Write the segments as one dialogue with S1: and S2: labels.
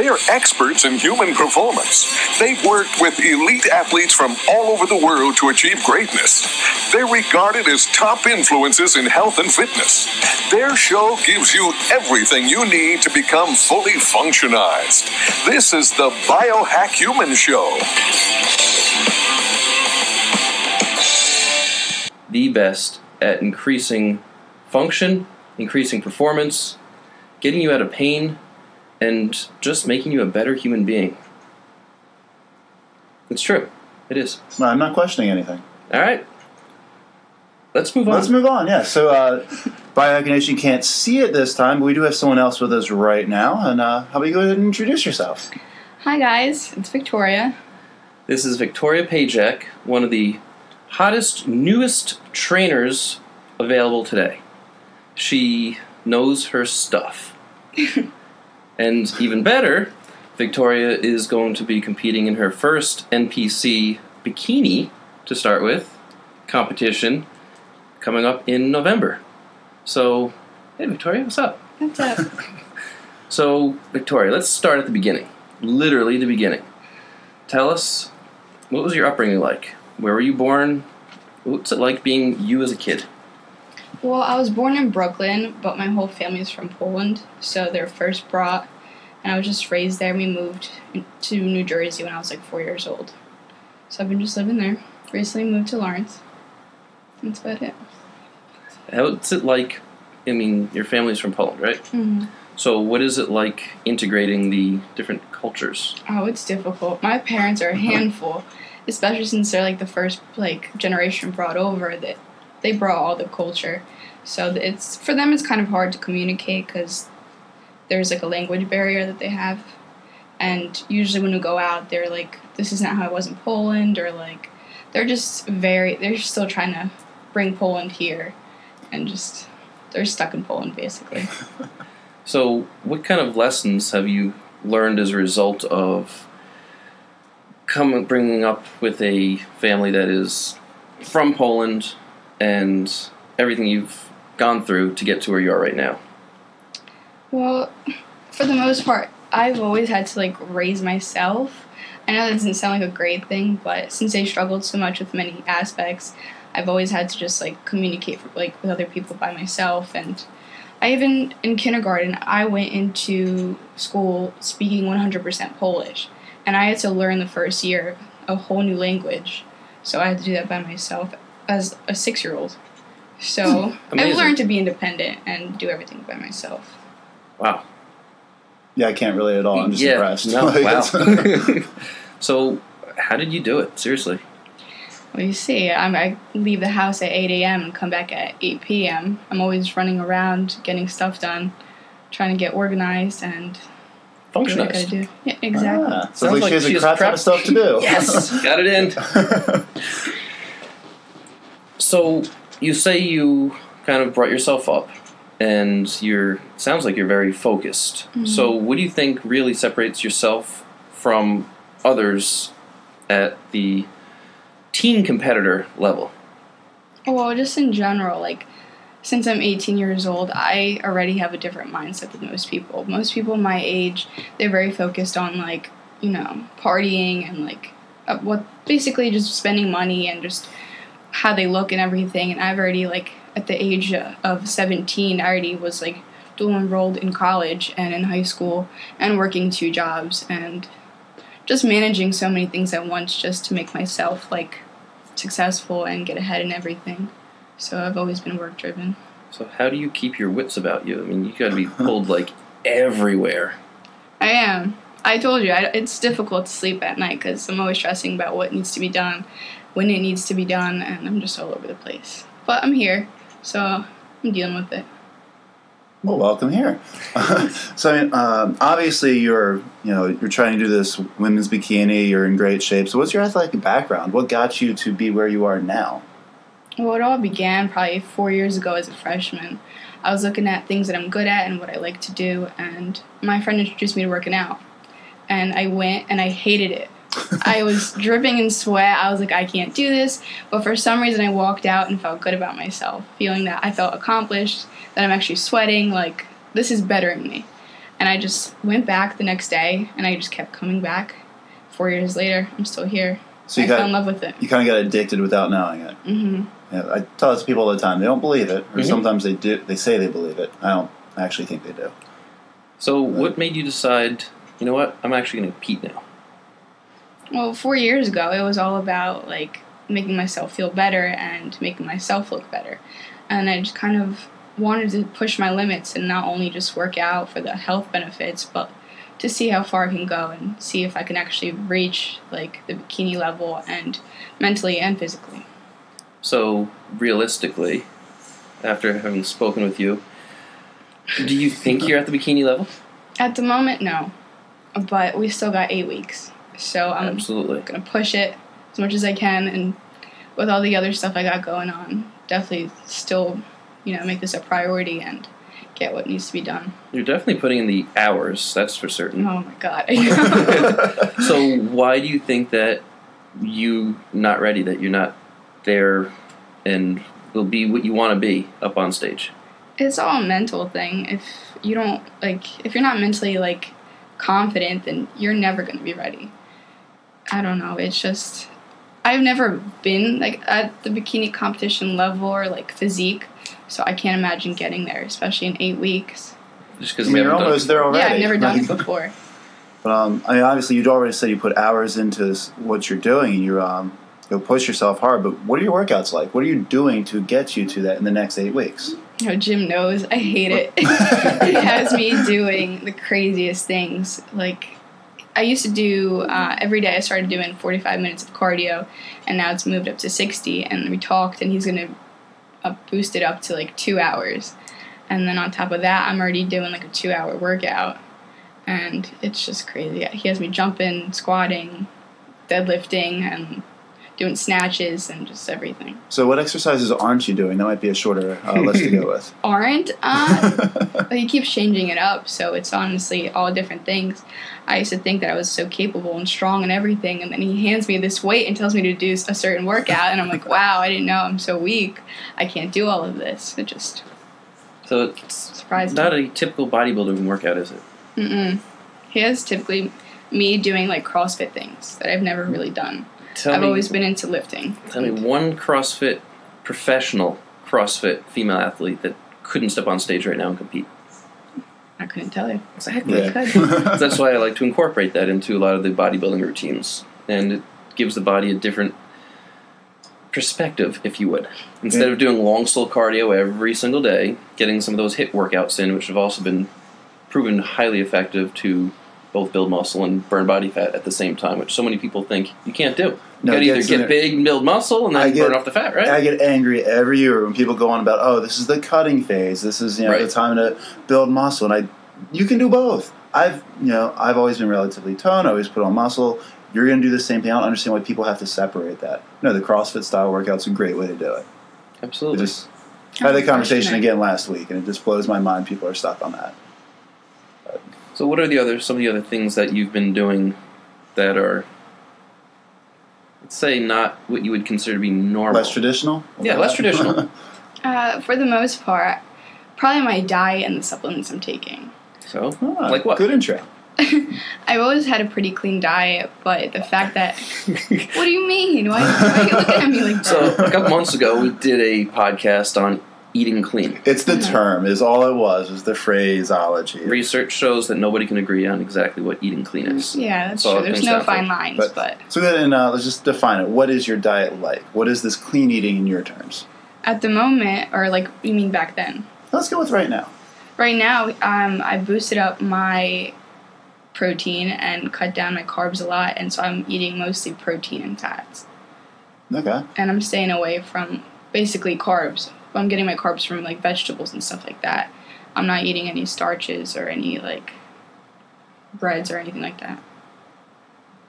S1: They are experts in human performance. They've worked with elite athletes from all over the world to achieve greatness. They're regarded as top influences in health and fitness. Their show gives you everything you need to become fully functionized. This is the Biohack Human Show.
S2: The best at increasing function, increasing performance, getting you out of pain, and just making you a better human being. It's true. It is.
S3: No, I'm not questioning anything.
S2: All right. Let's move on.
S3: Let's move on, yeah. So, Biohack Nation can't see it this time, but we do have someone else with us right now. And how about you go ahead and introduce yourself?
S4: Hi, guys. It's Victoria.
S2: This is Victoria Pajak, one of the hottest, newest trainers available today. She knows her stuff. And even better, Victoria is going to be competing in her first NPC Bikini, to start with, competition coming up in November. So, hey Victoria, what's up?
S4: What's up?
S2: So, Victoria, let's start at the beginning. Literally the beginning. Tell us, what was your upbringing like? Where were you born? What's it like being you as a kid?
S4: Well, I was born in Brooklyn, but my whole family is from Poland, so they're first brought, and I was just raised there. We moved to New Jersey when I was like 4 years old. So I've been just living there. Recently moved to Lawrence. That's about it.
S2: What's it like, I mean, your family's from Poland, right?
S4: Mm-hmm.
S2: So what is it like integrating the different cultures?
S4: Oh, it's difficult. My parents are a handful, especially since they're like the first like generation brought over, that they brought all the culture. So it's for them it's kind of hard to communicate because there's like a language barrier that they have. And usually when we go out, they're like, this is not how it was in Poland, or like they're still trying to bring Poland here, and just they're stuck in Poland basically.
S2: So what kind of lessons have you learned as a result of bringing up with a family that is from Poland and everything you've gone through to get to where you are right now?
S4: Well, for the most part, I've always had to like raise myself. I know that doesn't sound like a great thing, but since I struggled so much with many aspects, I've always had to just like communicate with other people by myself. And I even in kindergarten, I went into school speaking 100% Polish, and I had to learn the first year a whole new language. So I had to do that by myself as a 6-year-old. So I've learned to be independent and do everything by myself.
S2: Wow.
S3: Yeah, I can't relate at all. I'm just impressed.
S2: No, wow. So how did you do it? Seriously.
S4: Well, you see, I leave the house at 8 a.m. and come back at 8 p.m. I'm always running around, getting stuff done, trying to get organized and
S2: functionized.
S4: do what I gotta do. Yeah, exactly.
S3: Sounds like she has a crap ton of stuff to do.
S2: Yes, got it in. So you say you kind of brought yourself up, and sounds like you're very focused. Mm-hmm. So what do you think really separates yourself from others at the teen competitor level?
S4: Well, just in general, like, since I'm 18 years old, I already have a different mindset than most people. Most people my age, they're very focused on, like, you know, partying and, like, basically just spending money and just how they look and everything. And I've already, like, at the age of 17, I already was, like, dual enrolled in college and in high school and working 2 jobs and just managing so many things at once just to make myself, like, successful and get ahead in everything. So I've always been work-driven.
S2: So how do you keep your wits about you? I mean, you got to be pulled, like, everywhere.
S4: I am. I told you, it's difficult to sleep at night because I'm always stressing about what needs to be done, when it needs to be done, and I'm just all over the place. But I'm here, so I'm dealing with it.
S3: Well, welcome here. So, I mean, obviously you're trying to do this women's bikini. You're in great shape. So, what's your athletic background? What got you to be where you are now?
S4: Well, it all began probably 4 years ago as a freshman. I was looking at things that I'm good at and what I like to do, and my friend introduced me to working out. And I went, and I hated it. I was dripping in sweat. I was like, I can't do this. But for some reason, I walked out and felt good about myself, feeling that I felt accomplished, that I'm actually sweating, like, this is bettering me. And I just went back the next day, and I just kept coming back. 4 years later, I'm still here.
S3: So
S4: I fell in love with it.
S3: You kind of got addicted without knowing it.
S4: Mm-hmm.
S3: Yeah, I tell this to people all the time. They don't believe it, or
S2: Mhm.
S3: sometimes they do. They say they believe it. I don't actually think they do.
S2: So what made you decide, you know what, I'm actually going to compete now?
S4: Well, 4 years ago, it was all about, like, making myself feel better and making myself look better. And I just kind of wanted to push my limits and not only just work out for the health benefits, but to see how far I can go and see if I can actually reach, like, the bikini level and mentally and physically.
S2: So, realistically, after having spoken with you, do you think you're at the bikini level?
S4: At the moment, no. But we still got 8 weeks. So I'm
S2: Absolutely.
S4: going to push it as much as I can. And with all the other stuff I got going on, definitely still, make this a priority and get what needs to be done.
S2: You're definitely putting in the hours, that's for certain.
S4: Oh my God. I know.
S2: So why do you think that you're not ready, that you're not there and will be what you want to be up on stage?
S4: It's all a mental thing. If you don't, if you're not mentally, confident, then you're never going to be ready. I don't know. It's just, I've never been, at the bikini competition level or, physique, so I can't imagine getting there, especially in 8 weeks.
S2: Just because
S3: You're almost there already.
S4: Yeah, I've never done it before.
S3: But obviously, you'd already said you put hours into what you're doing, and you'll push yourself hard. But what are your workouts like? What are you doing to get you to that in the next 8 weeks?
S4: Jim knows. I hate it. He has me doing the craziest things. I used to do, every day I started doing 45 minutes of cardio, and now it's moved up to 60, and we talked, and he's going to boost it up to, 2 hours. And then on top of that, I'm already doing, a 2-hour workout, and it's just crazy. He has me jumping, squatting, deadlifting, and doing snatches and just everything.
S3: So what exercises aren't you doing? That might be a shorter list to go with.
S4: Aren't? He keeps changing it up, so it's honestly all different things. I used to think that I was so capable and strong and everything, and then he hands me this weight and tells me to do a certain workout, and I'm like, wow, I didn't know, I'm so weak. I can't do all of this. It just
S2: So it's
S4: surprised me.
S2: not a typical bodybuilding workout, is it?
S4: Mm-mm. He has typically me doing, CrossFit things that I've never really done. I've always been into lifting.
S2: Tell me one professional CrossFit female athlete that couldn't step on stage right now and compete.
S4: I couldn't tell you.
S2: Exactly.
S3: Yeah.
S4: I could.
S2: That's why I like to incorporate that into a lot of the bodybuilding routines. And it gives the body a different perspective, if you would. Instead of doing long, slow cardio every single day, getting some of those HIIT workouts in, which have also been proven highly effective to both build muscle and burn body fat at the same time, which so many people think you can't do. You gotta either get big and build muscle and then burn off the fat, right?
S3: I get angry every year when people go on about, oh, this is the cutting phase. This is the time to build muscle, and you can do both. I've always been relatively toned. I always put on muscle. You're going to do the same thing. I don't understand why people have to separate that. No, the CrossFit style workout's a great way to do it.
S2: Absolutely.
S3: I had that conversation again last week, and it just blows my mind. People are stuck on that.
S2: So what are some of the other things that you've been doing that are, let's say, not what you would consider to be normal?
S3: Less traditional?
S2: Yeah, less traditional.
S4: For the most part, probably my diet and the supplements I'm taking.
S2: So, like what?
S3: Good intro.
S4: I've always had a pretty clean diet, but the fact that... What do you mean? Why are you looking at me like that?
S2: So, a couple months ago, we did a podcast on eating clean.
S3: It's the term, is all it was the phraseology.
S2: Research shows that nobody can agree on exactly what eating clean is.
S4: Yeah, that's true. There's no fine lines, but...
S3: So then, let's just define it. What is your diet like? What is this clean eating in your terms?
S4: At the moment, or you mean back then?
S3: Let's go with right now.
S4: Right now, I boosted up my protein and cut down my carbs a lot, and so I'm eating mostly protein and fats.
S3: Okay.
S4: And I'm staying away from basically carbs. I'm getting my carbs from vegetables and stuff like that. I'm not eating any starches or any breads or anything like that.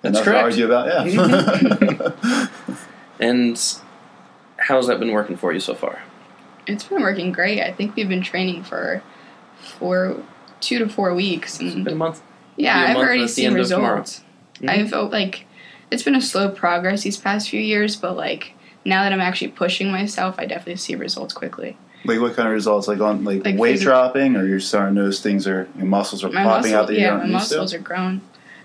S2: That's
S3: Enough
S2: correct.
S3: to argue about, yeah.
S2: And how's that been working for you so far?
S4: It's been working great. I think we've been training for 2 to 4 weeks. And
S2: It's been a month.
S4: yeah, I've already seen results.
S2: Mm-hmm.
S4: I've it's been a slow progress these past few years, but now that I'm actually pushing myself, I definitely see results quickly.
S3: Like what kind of results? Like on like weight dropping, or you're starting to notice things are your muscles are popping out that you don't
S4: my
S3: used to?
S4: muscles are grown.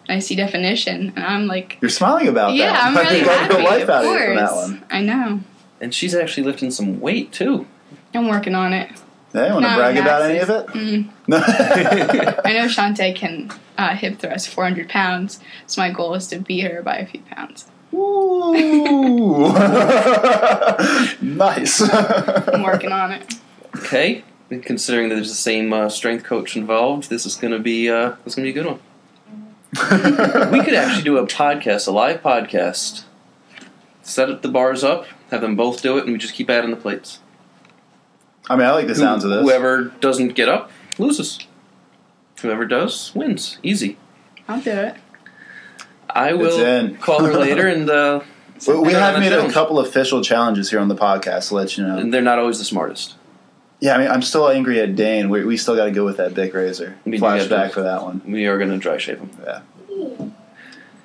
S4: And I see definition, and I'm like,
S3: you're smiling about that.
S4: Yeah, I'm really
S3: you got
S4: happy.
S3: real life
S4: Of
S3: out of
S4: course,
S3: you from that one.
S4: I know.
S2: And she's actually lifting some weight too.
S4: I'm working on it.
S3: Hey, want to brag about any of it?
S4: I know Chantea can hip thrust 400 pounds, so my goal is to beat her by a few pounds.
S3: Ooh. Nice.
S4: I'm working on it.
S2: Okay. And considering that there's the same strength coach involved, this is going to be a good one. We could actually do a live podcast. Set up the bars up, have them both do it, and we just keep adding the plates.
S3: I mean, I like the sounds of this.
S2: Whoever doesn't get up loses. Whoever does wins. Easy.
S4: I'll do it.
S2: I will call her later and.
S3: We have made a couple official challenges here on the podcast to let you know.
S2: And they're not always the smartest.
S3: Yeah, I mean, I'm still angry at Dane. We still got to go with that Bic razor. Flashback for that one.
S2: We are going to dry shave him.
S3: Yeah.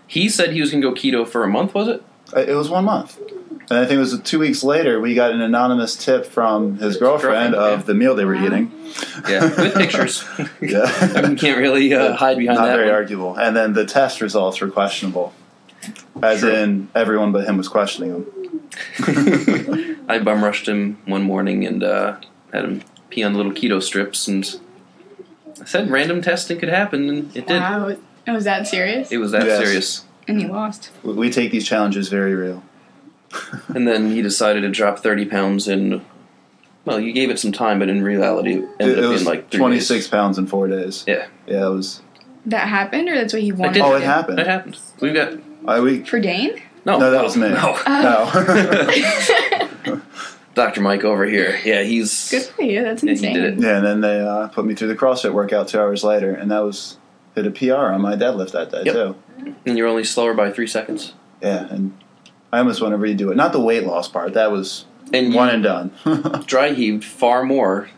S2: He said he was going to go keto for a month, was it?
S3: It was 1 month. And I think it was 2 weeks later, we got an anonymous tip from his girlfriend of the meal they were eating.
S2: Yeah, with pictures.
S3: Yeah.
S2: You can't really hide behind that.
S3: Not very arguable. And then the test results were questionable. As in, everyone but him was questioning him.
S2: I bum rushed him one morning and had him pee on little keto strips, and I said random testing could happen, and it did.
S4: Wow. It was that serious?
S2: It was that serious.
S4: And he lost.
S3: We take these challenges very real.
S2: And then he decided to drop 30 pounds in, well, you gave it some time, but in reality, it ended up being like 3
S3: 26 pounds in 4 days.
S2: Yeah.
S3: Yeah, it was...
S4: That happened, or that's what he wanted?
S3: Oh, it happened.
S2: That happened. We've got...
S4: For Dane?
S2: No,
S3: that was me.
S2: No.
S3: No.
S2: Dr. Mike over here. Yeah, he's...
S4: Good for you. That's insane.
S2: He did it.
S3: Yeah, and then they put me through the CrossFit workout 2 hours later, and that was... Hit a PR on my deadlift that day, too.
S2: And you're only slower by 3 seconds.
S3: Yeah, and I almost want to redo it. Not the weight loss part. That was one and done.
S2: Dry heaved far more.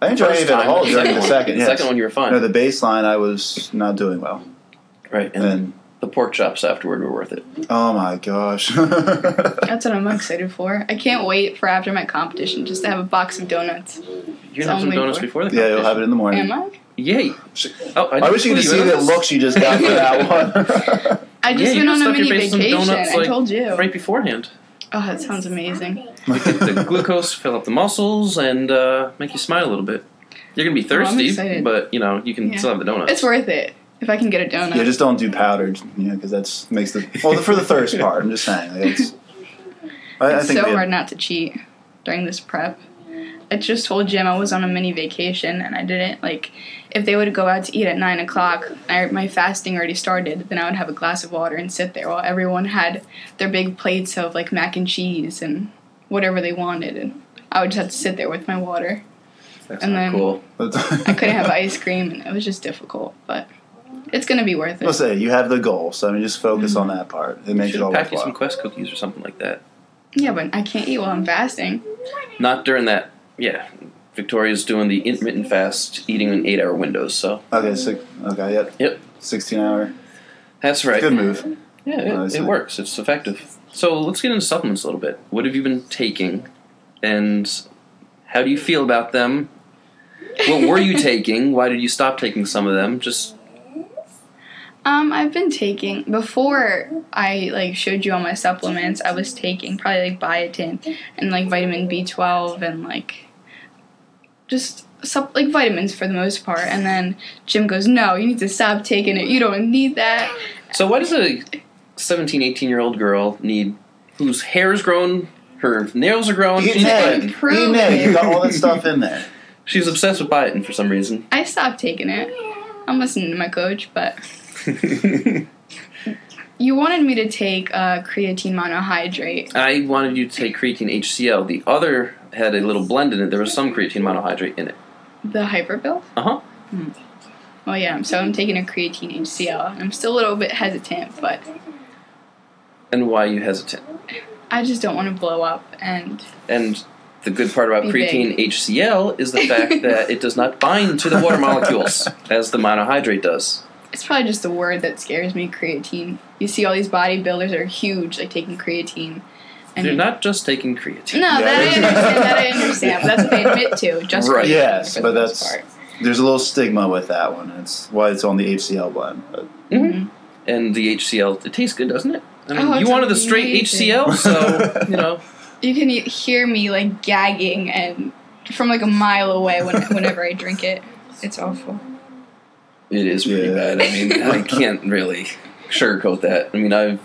S3: I didn't dry heave at all during the second.
S2: The second one you were fine.
S3: No, the baseline I was not doing well.
S2: Right, and then the pork chops afterward were worth it.
S3: Oh my gosh.
S4: That's what I'm excited for. I can't wait for after my competition just to have a box of donuts.
S2: You're going to have some donuts before the competition?
S3: Yeah, you'll have it in the morning.
S4: Am I?
S2: Yay.
S3: Oh, I wish you could see the looks you just got for that one.
S4: I just went on a mini vacation. I told you.
S2: Right beforehand.
S4: Oh, that sounds amazing.
S2: Get the glucose, fill up the muscles, and make you smile a little bit. You're going to be thirsty, but, you can still have the donuts.
S4: It's worth it if I can get a donut.
S3: Yeah, just don't do powdered, because that makes the... Well, for the thirst part, I'm just saying. It's
S4: so hard not to cheat during this prep. I just told Jim I was on a mini vacation, and I didn't, if they would go out to eat at 9 o'clock, my fasting already started, then I would have a glass of water and sit there while everyone had their big plates of, mac and cheese and whatever they wanted, and I would just have to sit there with my water.
S2: That's not cool.
S4: I couldn't have ice cream, and it was just difficult, but it's going to be worth it.
S3: Let's say you have the goal, so just focus on that part. It makes it all worthwhile.
S2: Pack you some Quest cookies or something like that.
S4: Yeah, but I can't eat while I'm fasting.
S2: Not during that. Yeah, Victoria's doing the intermittent fast, eating in 8-hour windows. So
S3: Yep. 16-hour.
S2: That's right.
S3: Good move.
S2: Yeah, it works. It's effective. So let's get into supplements a little bit. What have you been taking, and how do you feel about them? What were you taking? Why did you stop taking some of them?
S4: I've been taking, before I showed you all my supplements, I was taking probably biotin and vitamin B12 and just vitamins for the most part. And then Jim goes, no, you need to stop taking it. You don't need that.
S2: So why does a 17, 18-year-old girl need, whose hair is grown, her nails are grown,
S3: you got all that stuff in there.
S2: She's obsessed with biotin for some reason.
S4: I stopped taking it. I'm listening to my coach, but... You wanted me to take creatine monohydrate.
S2: I wanted you to take creatine HCl. The other had a little blend in it. There was some creatine monohydrate in it.
S4: The hyperbuild?
S2: Uh-huh.
S4: Well, yeah, so I'm taking a creatine HCl. I'm still a little bit hesitant, but...
S2: And why are you hesitant?
S4: I just don't want to blow up and...
S2: And the good part about creatine HCl is the fact that it does not bind to the water molecules, as the monohydrate does.
S4: It's probably just the word that scares me, creatine. You see all these bodybuilders are huge, taking creatine, And
S2: You're not just taking creatine.
S4: No,
S3: Yeah.
S4: that I understand. But that's what they admit to. Just
S2: Right.
S4: creatine
S3: Yes,
S4: for
S3: but
S4: the most
S3: that's
S4: part.
S3: there's a little stigma with that one. It's why it's on the HCl blend. But
S2: Mm-hmm. And the HCl, it tastes good, doesn't it? I mean,
S4: Oh,
S2: you
S4: it's
S2: wanted the straight
S4: amazing.
S2: HCl, so, you know.
S4: You can hear me like gagging and from like a mile away whenever I drink it. It's awful.
S2: It is pretty
S3: Yeah.
S2: bad. I mean, I can't really sugarcoat that. I mean, I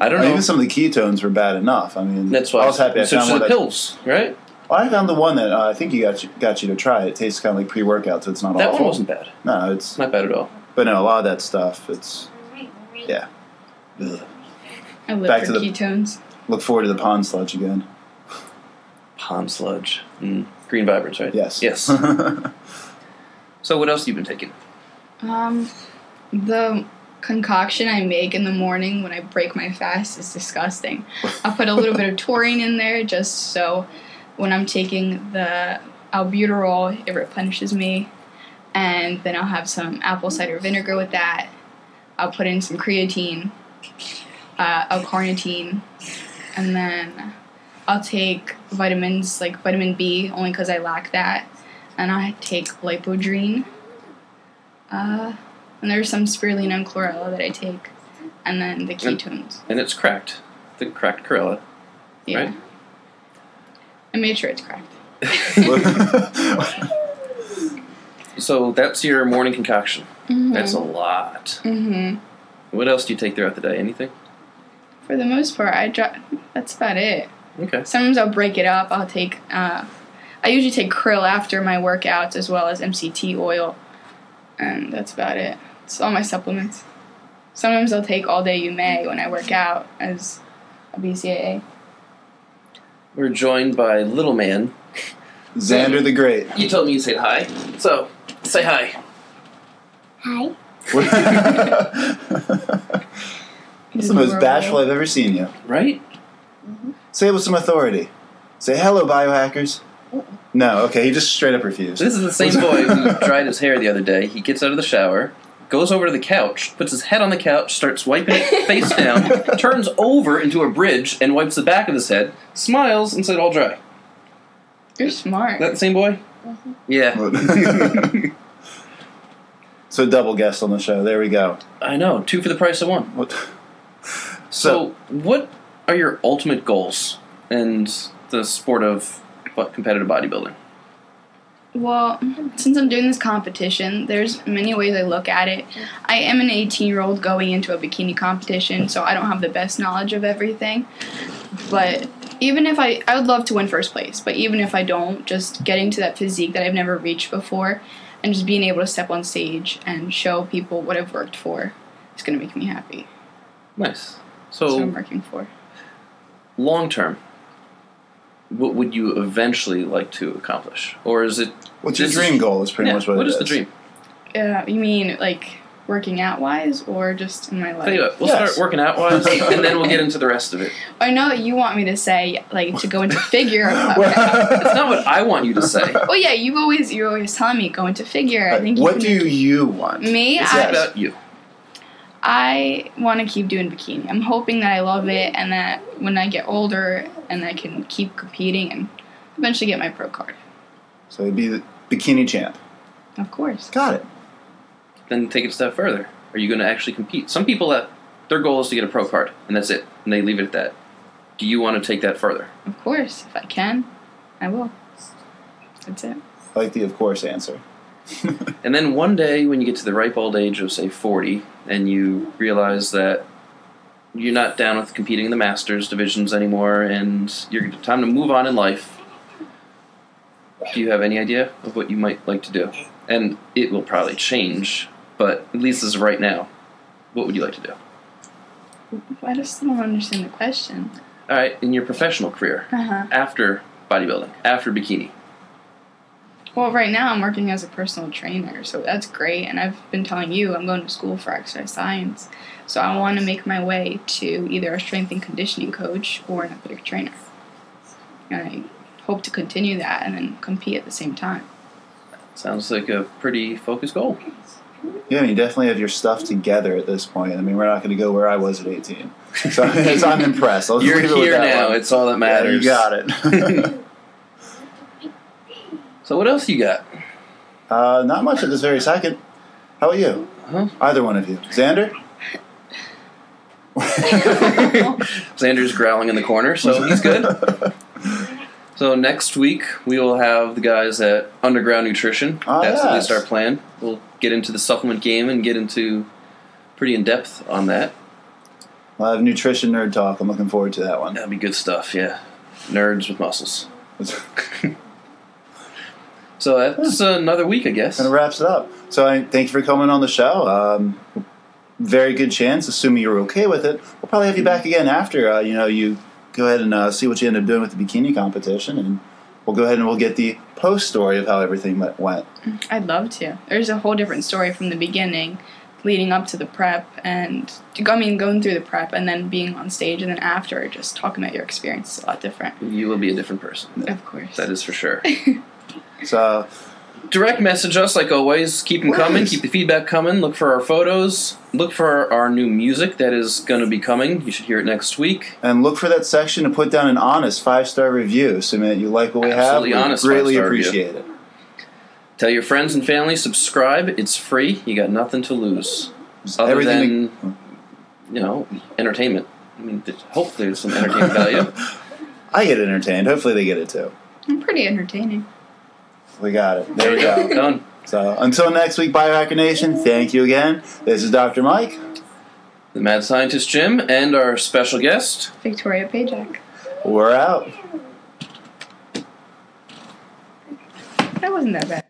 S2: don't know.
S3: even some of the ketones were bad enough. I mean,
S2: That's why
S3: I was happy I
S2: switched
S3: found
S2: to
S3: one
S2: the
S3: that.
S2: pills, right?
S3: Well, I found the one that I think got you to try. It tastes kind of like pre-workout, so it's not
S2: That
S3: awful.
S2: one wasn't bad.
S3: No, it's
S2: Not bad at all.
S3: but no, a lot of that stuff. It's yeah. Ugh.
S4: I live
S3: Back
S4: for
S3: to the-
S4: ketones.
S3: Look forward to the pond sludge again.
S2: Pond sludge. Green Vibrance, right?
S3: Yes.
S2: Yes. So what else have you been taking?
S4: The concoction I make in the morning when I break my fast is disgusting. I'll put a little bit of taurine in there just so when I'm taking the albuterol, it replenishes me. And then I'll have some apple cider vinegar with that. I'll put in some creatine, L-carnitine, and then I'll take vitamins like vitamin B only because I lack that. And I take lipodrine. And there's some spirulina and chlorella that I take. And then the ketones.
S2: And it's cracked. The cracked Corella.
S4: Yeah.
S2: Right.
S4: I made sure it's cracked.
S2: So that's your morning concoction.
S4: Mm-hmm.
S2: That's a lot.
S4: Mm-hmm.
S2: What else do you take throughout the day? Anything?
S4: For the most part, that's about it.
S2: Okay.
S4: Sometimes I'll break it up. I'll take, I usually take krill after my workouts as well as MCT oil. And that's about it. It's all my supplements. Sometimes I'll take All Day You May when I work out as a BCAA.
S2: We're joined by Little Man.
S3: Xander the Great.
S2: You told me you said hi. So, say hi.
S5: Hi.
S3: That's the most bashful I've ever seen you.
S2: Right?
S3: Say it with some authority. Say hello, biohackers. No, okay, he just straight up refused.
S2: This is the same boy who dried his hair the other day. He gets out of the shower, goes over to the couch, puts his head on the couch, starts wiping it face down, turns over into a bridge and wipes the back of his head, smiles, and said, all dry.
S4: You're smart.
S2: That the same boy? Yeah.
S3: So double guest on the show. There we go.
S2: I know. 2 for the price of 1.
S3: What?
S2: So, what are your ultimate goals in the sport of competitive bodybuilding?
S4: Well, since I'm doing this competition, there's many ways I look at it. I am an 18-year-old going into a bikini competition, so I don't have the best knowledge of everything. But even if I would love to win first place, but even if I don't, just getting to that physique that I've never reached before and just being able to step on stage and show people what I've worked for is going to make me happy.
S2: Nice.
S4: That's what I'm
S2: So,
S4: working for.
S2: long term, what would you eventually like to accomplish? Or is it...
S3: What's your
S2: this
S3: dream goal is pretty
S2: Yeah,
S3: much what
S2: what
S3: it
S2: is the dream?
S4: You mean like working out wise or just in my life?
S2: Tell you what, we'll
S3: Yes.
S2: start working out wise, and then we'll get into the rest of it.
S4: I know that you want me to say like to go into figure.
S2: It's not what I want you to say.
S4: Well, yeah, you're always telling me go into figure. I think
S3: What do you want?
S4: Me,
S2: It's about you.
S4: I want to keep doing bikini. I'm hoping that I love it and that when I get older and I can keep competing and eventually get my pro card.
S3: So it'd be the bikini champ.
S4: Of course.
S3: Got it.
S2: Then take it a step further. Are you going to actually compete? Some people, their goal is to get a pro card, and that's it, and they leave it at that. Do you want to take that further?
S4: Of course. If I can, I will. That's it.
S3: I like the of course answer.
S2: And then one day, when you get to the ripe old age of, say, 40, and you realize that you're not down with competing in the Masters divisions anymore, and you're time to move on in life, do you have any idea of what you might like to do? And it will probably change, but at least as of right now, what would you like to do?
S4: I just don't understand the question.
S2: All right, in your professional career,
S4: Uh-huh.
S2: after bodybuilding, after bikini,
S4: Well, right now I'm working as a personal trainer, so that's great. And I've been telling you I'm going to school for exercise science. So I want to make my way to either a strength and conditioning coach or an athletic trainer. And I hope to continue that and then compete at the same time.
S2: sounds like a pretty focused goal.
S3: Yeah, I mean, you definitely have your stuff together at this point. I mean, we're not going to go where I was at 18. So I'm impressed. I'll just
S2: You're
S3: leave it with
S2: here
S3: that
S2: now.
S3: one.
S2: It's all that matters.
S3: Yeah, you got it.
S2: So what else you got?
S3: Not much at this very second. How about you?
S2: Huh?
S3: Either one of you. Xander?
S2: Xander's growling in the corner, so he's good. So next week we will have the guys at Underground Nutrition.
S3: Oh,
S2: That's at
S3: yes.
S2: least our plan. We'll get into the supplement game and get into pretty in depth on that.
S3: We'll have nutrition nerd talk. I'm looking forward to that one.
S2: That'll be good stuff. Yeah, nerds with muscles. So that's another week, I guess.
S3: Kind of wraps it up. So thank you for coming on the show. Very good chance, assuming you're okay with it. We'll probably have you back again after you go ahead and see what you end up doing with the bikini competition, and we'll go ahead and we'll get the post story of how everything went.
S4: I'd love to. There's a whole different story from the beginning, leading up to the prep, and going through the prep and then being on stage, and then after, just talking about your experience is a lot different.
S2: You will be a different person.
S4: Of course.
S2: That is for sure.
S3: So,
S2: direct message us like always. Keep them coming. Keep the feedback coming. Look for our photos. Look for our new music that is going to be coming. You should hear it next week.
S3: and look for that section to put down an honest 5-star review, assuming that you like what we
S2: Absolutely
S3: have.
S2: honest
S3: We greatly
S2: 5-star
S3: appreciate it.
S2: Tell your friends and family. Subscribe. It's free. You got nothing to lose. Other
S3: Everything
S2: than, entertainment. I mean, hopefully there's some entertainment value.
S3: I get entertained. Hopefully they get it too.
S4: I'm pretty entertaining.
S3: We got it. There we go.
S2: Done.
S3: So until next week, Biohacker Nation, thank you again. This is Dr. Mike.
S2: The Mad Scientist Jim and our special guest.
S4: Victoria Pajak.
S3: We're out.
S4: That wasn't that bad.